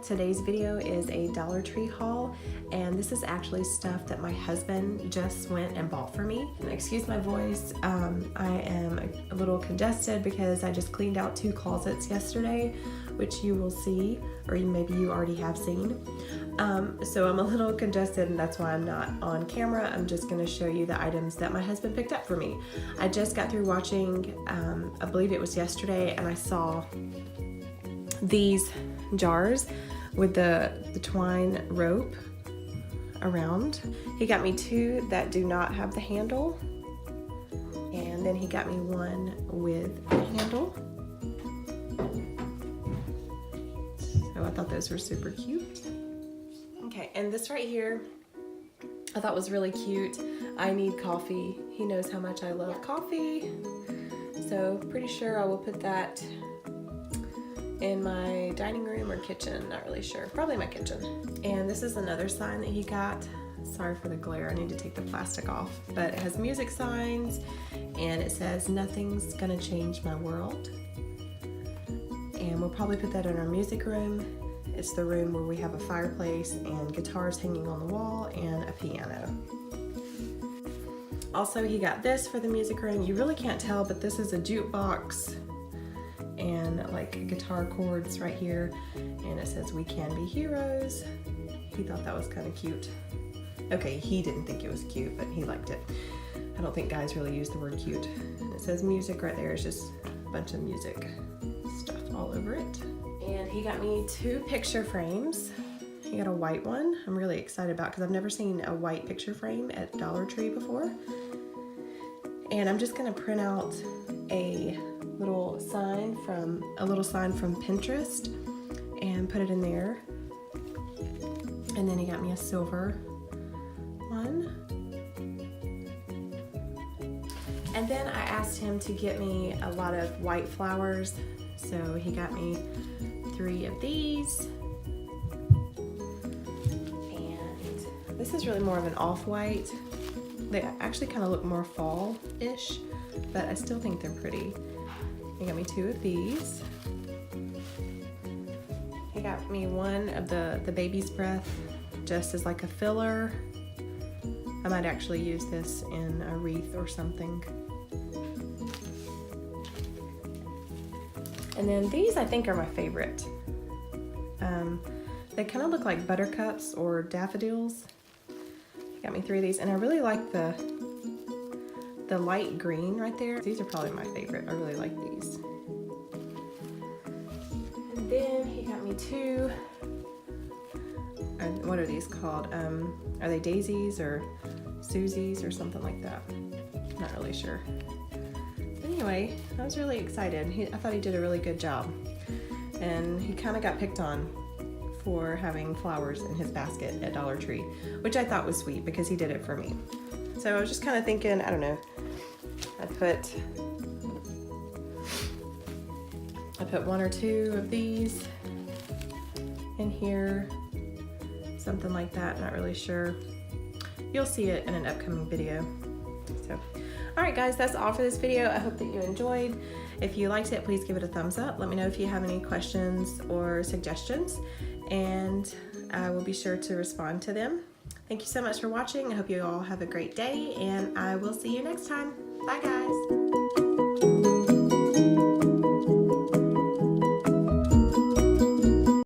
Today's video is a Dollar Tree haul, and this is actually stuff that my husband just went and bought for me. And excuse my voice, I am a little congested because I just cleaned out 2 closets yesterday, which you will see, or maybe you already have seen. So I'm a little congested, and that's why I'm not on camera. I'm just going to show you the items that my husband picked up for me. I just got through watching, I believe it was yesterday, and I saw these jars with the twine rope around. He got me 2 that do not have the handle, and then he got me 1 with the handle. So I thought those were super cute. Okay, and this right here I thought was really cute. I need coffee. He knows how much I love coffee, so pretty sure I will put that in my dining room or kitchen, not really sure. Probably my kitchen. And this is another sign that he got. Sorry for the glare, I need to take the plastic off. But it has music signs, and it says, "Nothing's gonna change my world." And we'll probably put that in our music room. It's the room where we have a fireplace and guitars hanging on the wall and a piano. Also, he got this for the music room. You really can't tell, but this is a jukebox and like guitar chords right here, and it says "We can be heroes." He thought that was kind of cute. Okay, he didn't think it was cute, but he liked it. I don't think guys really use the word cute. And it says music right there. It's just a bunch of music stuff all over it. And he got me 2 picture frames. He got a white one I'm really excited about because I've never seen a white picture frame at Dollar Tree before. And I'm just gonna print out a little sign from Pinterest and put it in there. And then he got me a silver one. And then I asked him to get me a lot of white flowers, so he got me 3 of these. And this is really more of an off-white. They actually kind of look more fall-ish, but I still think they're pretty. He got me 2 of these. He got me 1 of the baby's breath just as like a filler. I might actually use this in a wreath or something. And then these I think are my favorite. They kind of look like buttercups or daffodils. He got me 3 of these, and I really like the light green right there. These are probably my favorite. I really like these. And then he got me 2, what are these called? Are they daisies or Susies or something like that? Not really sure. Anyway, I was really excited. I thought he did a really good job. And he kind of got picked on for having flowers in his basket at Dollar Tree, which I thought was sweet because he did it for me. So I was just kind of thinking, I don't know, I put 1 or 2 of these in here, something like that, not really sure. You'll see it in an upcoming video. So, all right guys, that's all for this video. I hope that you enjoyed. If you liked it, please give it a thumbs up. Let me know if you have any questions or suggestions, and I will be sure to respond to them. Thank you so much for watching. I hope you all have a great day, and I will see you next time. Bye guys.